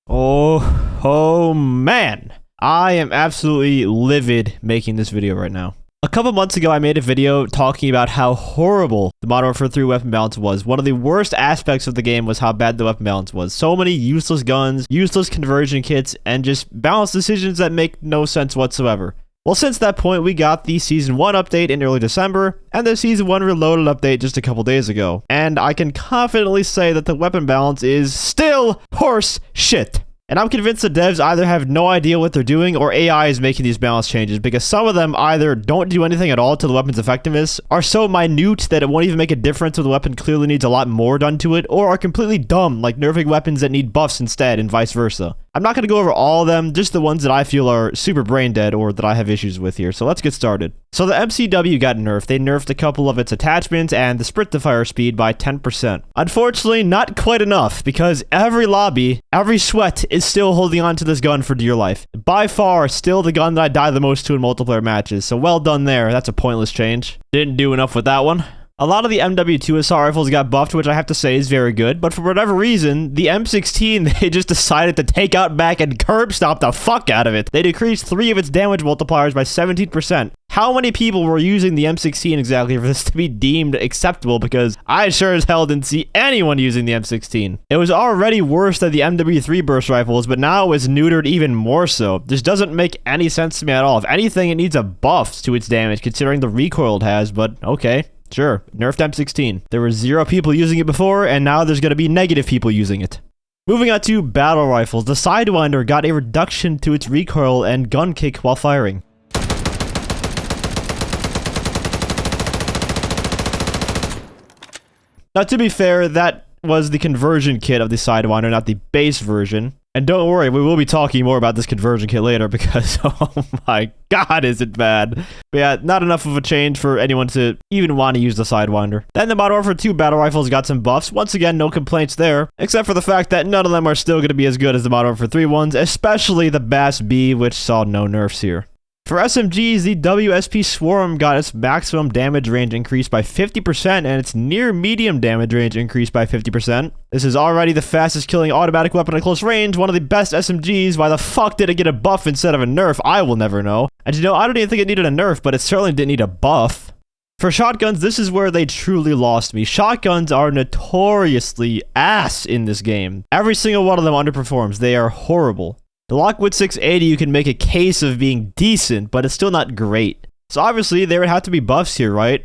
Oh man. I am absolutely livid making this video right now. A couple months ago, I made a video talking about how horrible the Modern Warfare 3 weapon balance was. One of the worst aspects of the game was how bad the weapon balance was. So many useless guns, useless conversion kits, and just balance decisions that make no sense whatsoever. Well, since that point, we got the Season 1 update in early December, and the Season 1 Reloaded update just a couple days ago. And I can confidently say that the weapon balance is still horse shit. And I'm convinced the devs either have no idea what they're doing or AI is making these balance changes, because some of them either don't do anything at all to the weapon's effectiveness, are so minute that it won't even make a difference if the weapon clearly needs a lot more done to it, or are completely dumb, like nerfing weapons that need buffs instead and vice versa. I'm not going to go over all of them, just the ones that I feel are super brain dead or that I have issues with here, so let's get started. So the MCW got nerfed. They nerfed a couple of its attachments and the sprint to fire speed by 10%. Unfortunately, not quite enough, because every lobby, every sweat is still holding on to this gun for dear life. By far, still the gun that I die the most to in multiplayer matches, so well done there. That's a pointless change. Didn't do enough with that one. A lot of the MW2 assault rifles got buffed, which I have to say is very good, but for whatever reason, the M16, they just decided to take out back and curb stomp the fuck out of it. They decreased 3 of its damage multipliers by 17%. How many people were using the M16 exactly for this to be deemed acceptable? Because I sure as hell didn't see anyone using the M16. It was already worse than the MW3 burst rifles, but now it was neutered even more so. This doesn't make any sense to me at all. If anything, it needs a buff to its damage, considering the recoil it has, but okay. Sure, nerfed M16. There were 0 people using it before, and now there's gonna be negative people using it. Moving on to battle rifles, the Sidewinder got a reduction to its recoil and gun kick while firing. Now, to be fair, that was the conversion kit of the Sidewinder, not the base version. And don't worry, we will be talking more about this conversion kit later because, oh my god, is it bad. But yeah, not enough of a change for anyone to even want to use the Sidewinder. Then the Modern Warfare 2 battle rifles got some buffs. Once again, no complaints there, except for the fact that none of them are still going to be as good as the Modern Warfare 3 ones, especially the Bass B, which saw no nerfs here. For SMGs, the WSP Swarm got its maximum damage range increased by 50% and its near medium damage range increased by 50%. This is already the fastest killing automatic weapon at close range, one of the best SMGs. Why the fuck did it get a buff instead of a nerf? I will never know. And you know, I don't even think it needed a nerf, but it certainly didn't need a buff. For shotguns, this is where they truly lost me. Shotguns are notoriously ass in this game. Every single one of them underperforms. They are horrible. The Lockwood 680, you can make a case of being decent, but it's still not great. So obviously, there would have to be buffs here, right?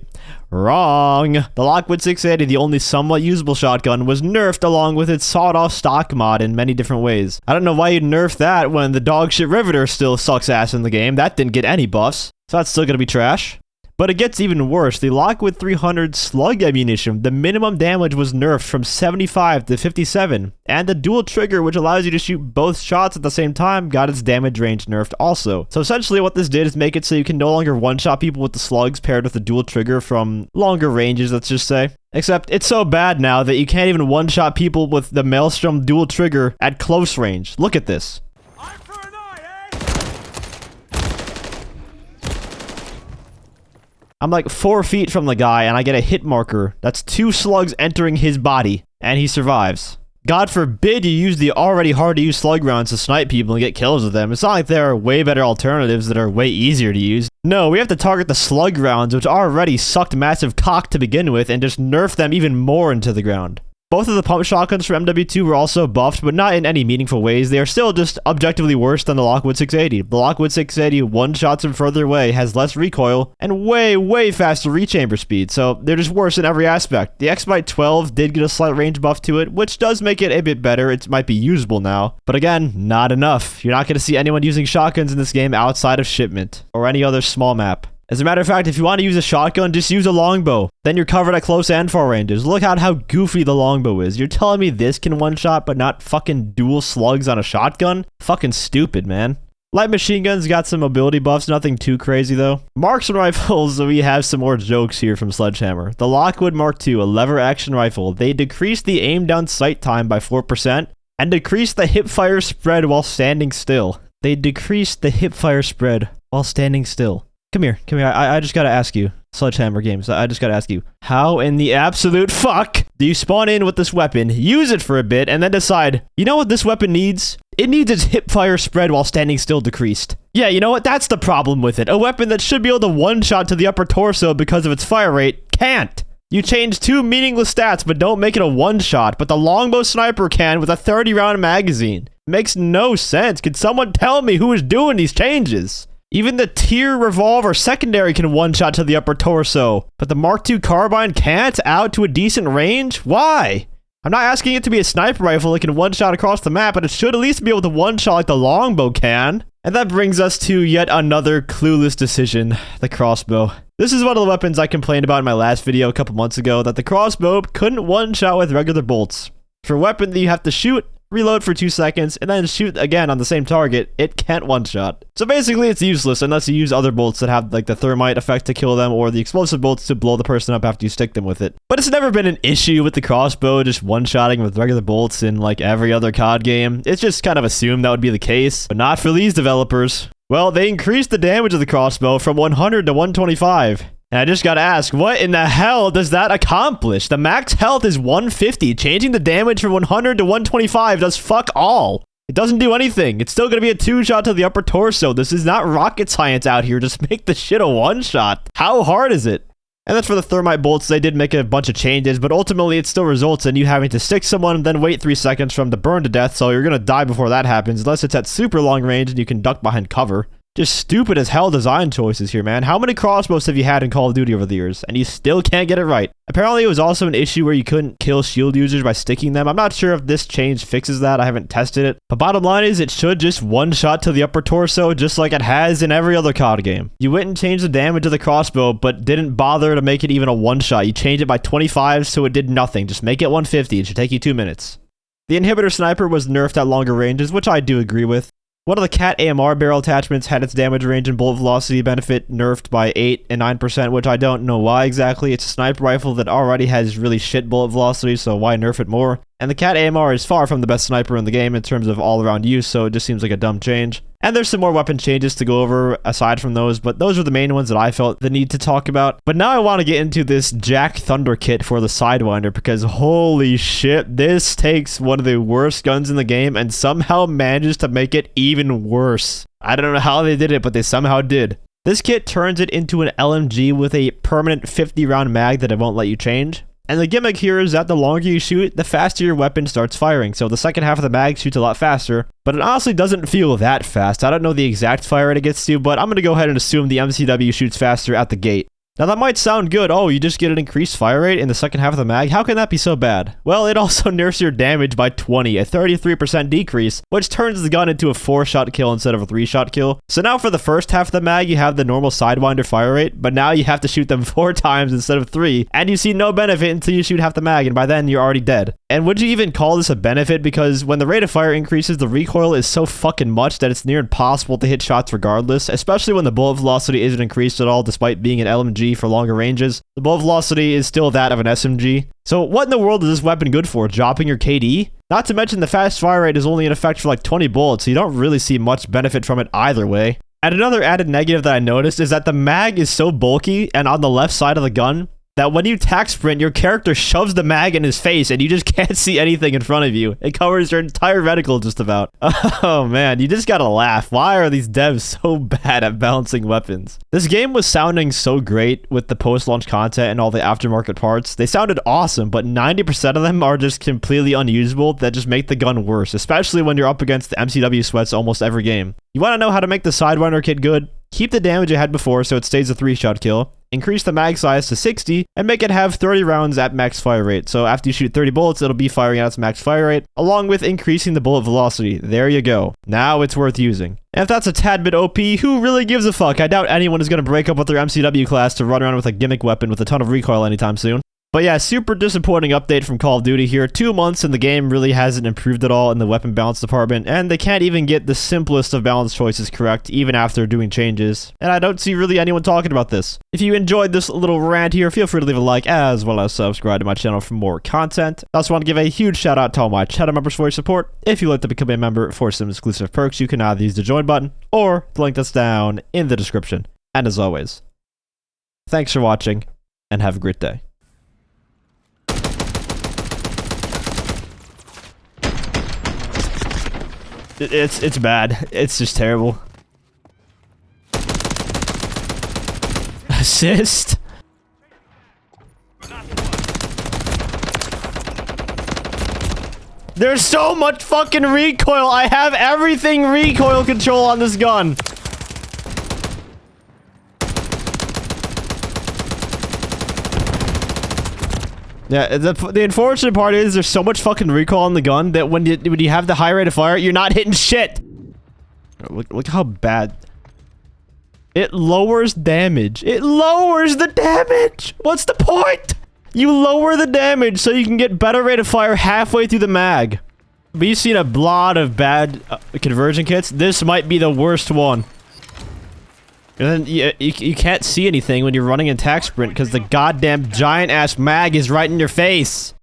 Wrong. The Lockwood 680, the only somewhat usable shotgun, was nerfed along with its sawed-off stock mod in many different ways. I don't know why you'd nerf that when the dogshit Riveter still sucks ass in the game. That didn't get any buffs, so that's still gonna be trash. But it gets even worse. The Lockwood 300 slug ammunition, the minimum damage was nerfed from 75 to 57. And the dual trigger, which allows you to shoot both shots at the same time, got its damage range nerfed also. So essentially what this did is make it so you can no longer one-shot people with the slugs paired with the dual trigger from longer ranges, let's just say. Except it's so bad now that you can't even one-shot people with the Maelstrom dual trigger at close range. Look at this. I'm like 4 feet from the guy and I get a hit marker. That's 2 slugs entering his body and he survives. God forbid you use the already hard to use slug rounds to snipe people and get kills with them. It's not like there are way better alternatives that are way easier to use. No, we have to target the slug rounds, which already sucked massive cock to begin with, and just nerf them even more into the ground. Both of the pump shotguns from MW2 were also buffed, but not in any meaningful ways. They are still just objectively worse than the Lockwood 680. The Lockwood 680 one-shots from further away, has less recoil, and way faster rechamber speed, so they're just worse in every aspect. The X-Bite 12 did get a slight range buff to it, which does make it a bit better. It might be usable now, but again, not enough. You're not going to see anyone using shotguns in this game outside of shipment, or any other small map. As a matter of fact, if you want to use a shotgun, just use a longbow. Then you're covered at close and far ranges. Look at how goofy the longbow is. You're telling me this can one-shot, but not fucking dual slugs on a shotgun? Fucking stupid, man. Light machine guns got some mobility buffs, nothing too crazy though. Marksman rifles, we have some more jokes here from Sledgehammer. The Lockwood Mark II, a lever action rifle. They decreased the aim down sight time by 4% and decreased the hipfire spread while standing still. They decreased the hipfire spread while standing still. Come here. I just gotta ask you. Sledgehammer games. I just gotta ask you, how in the absolute fuck do you spawn in with this weapon, use it for a bit, and then decide, you know what this weapon needs? It needs its hipfire spread while standing still decreased. Yeah, you know what? That's the problem with it. A weapon that should be able to one-shot to the upper torso because of its fire rate can't. You change 2 meaningless stats, but don't make it a one-shot, but the longbow sniper can with a 30-round magazine. Makes no sense. Can someone tell me who is doing these changes? Even the tier revolver secondary can one-shot to the upper torso, but the Mark II carbine can't out to a decent range? Why? I'm not asking it to be a sniper rifle that can one-shot across the map, but it should at least be able to one-shot like the longbow can. And that brings us to yet another clueless decision, the crossbow. This is one of the weapons I complained about in my last video a couple months ago, that the crossbow couldn't one-shot with regular bolts. For a weapon that you have to shoot, reload for 2 seconds, and then shoot again on the same target, it can't one-shot. So basically it's useless unless you use other bolts that have like the thermite effect to kill them or the explosive bolts to blow the person up after you stick them with it. But it's never been an issue with the crossbow just one-shotting with regular bolts in like every other COD game. It's just kind of assumed that would be the case, but not for these developers. Well, they increased the damage of the crossbow from 100 to 125. And I just gotta ask, what in the hell does that accomplish? The max health is 150. Changing the damage from 100 to 125 does fuck all. It doesn't do anything. It's still gonna be a 2-shot to the upper torso. This is not rocket science out here. Just make the shit a 1-shot. How hard is it? And then for the thermite bolts, they did make a bunch of changes, but ultimately it still results in you having to stick someone and then wait 3 seconds for them to burn to death, so you're gonna die before that happens, unless it's at super long range and you can duck behind cover. Just stupid as hell design choices here, man. How many crossbows have you had in Call of Duty over the years? And you still can't get it right. Apparently, it was also an issue where you couldn't kill shield users by sticking them. I'm not sure if this change fixes that. I haven't tested it. But bottom line is, it should just one-shot to the upper torso, just like it has in every other COD game. You wouldn't change the damage of the crossbow, but didn't bother to make it even a one-shot. You changed it by 25, so it did nothing. Just make it 150. It should take you 2 minutes. The inhibitor sniper was nerfed at longer ranges, which I do agree with. One of the Cat AMR barrel attachments had its damage range and bullet velocity benefit nerfed by 8 and 9%, which I don't know why exactly. It's a sniper rifle that already has really shit bullet velocity, so why nerf it more? And the Cat AMR is far from the best sniper in the game in terms of all-around use, so it just seems like a dumb change. And there's some more weapon changes to go over aside from those, but those are the main ones that I felt the need to talk about. But now I want to get into this Jack Thunder kit for the Sidewinder, because holy shit, this takes one of the worst guns in the game and somehow manages to make it even worse. I don't know how they did it, but they somehow did. This kit turns it into an LMG with a permanent 50-round mag that it won't let you change. And the gimmick here is that the longer you shoot, the faster your weapon starts firing. So the second half of the mag shoots a lot faster, but it honestly doesn't feel that fast. I don't know the exact fire rate it gets to, but I'm going to go ahead and assume the MCW shoots faster at the gate. Now that might sound good. Oh, you just get an increased fire rate in the second half of the mag? How can that be so bad? Well, it also nerfs your damage by 20, a 33% decrease, which turns the gun into a 4-shot kill instead of a 3-shot kill. So now for the first half of the mag, you have the normal Sidewinder fire rate, but now you have to shoot them 4 times instead of 3, and you see no benefit until you shoot half the mag, and by then you're already dead. And would you even call this a benefit? Because when the rate of fire increases, the recoil is so fucking much that it's near impossible to hit shots regardless, especially when the bullet velocity isn't increased at all despite being an LMG for longer ranges. The bullet velocity is still that of an SMG. So what in the world is this weapon good for? Dropping your KD? Not to mention the fast fire rate is only in effect for like 20 bullets, so you don't really see much benefit from it either way. And another added negative that I noticed is that the mag is so bulky and on the left side of the gun that when you tack sprint, your character shoves the mag in his face and you just can't see anything in front of you. It covers your entire reticle just about. Oh man, you just gotta laugh. Why are these devs so bad at balancing weapons? This game was sounding so great with the post-launch content and all the aftermarket parts. They sounded awesome, but 90% of them are just completely unusable that just make the gun worse, especially when you're up against the MCW sweats almost every game. You wanna know how to make the Sidewinder kit good? Keep the damage it had before so it stays a 3-shot kill. Increase the mag size to 60 and make it have 30 rounds at max fire rate. So after you shoot 30 bullets, it'll be firing at its max fire rate, along with increasing the bullet velocity. There you go. Now it's worth using. And if that's a tad bit OP, who really gives a fuck? I doubt anyone is going to break up with their MCW class to run around with a gimmick weapon with a ton of recoil anytime soon. But yeah, super disappointing update from Call of Duty here. 2 months and the game really hasn't improved at all in the weapon balance department, and they can't even get the simplest of balance choices correct, even after doing changes. And I don't see really anyone talking about this. If you enjoyed this little rant here, feel free to leave a like, as well as subscribe to my channel for more content. I also want to give a huge shout out to all my channel members for your support. If you'd like to become a member for some exclusive perks, you can either use the join button, or the link that's down in the description. And as always, Thanks for watching, and have a great day. It's bad. It's just terrible. Assist? There's so much fucking recoil. I have everything recoil control on this gun. Yeah, the unfortunate part is there's so much fucking recoil on the gun that when you have the high rate of fire, you're not hitting shit. Look how bad. It lowers damage. It lowers the damage. What's the point? You lower the damage so you can get better rate of fire halfway through the mag. We've seen a lot of bad conversion kits. This might be the worst one. And then you can't see anything when you're running an attack sprint because the goddamn giant ass mag is right in your face.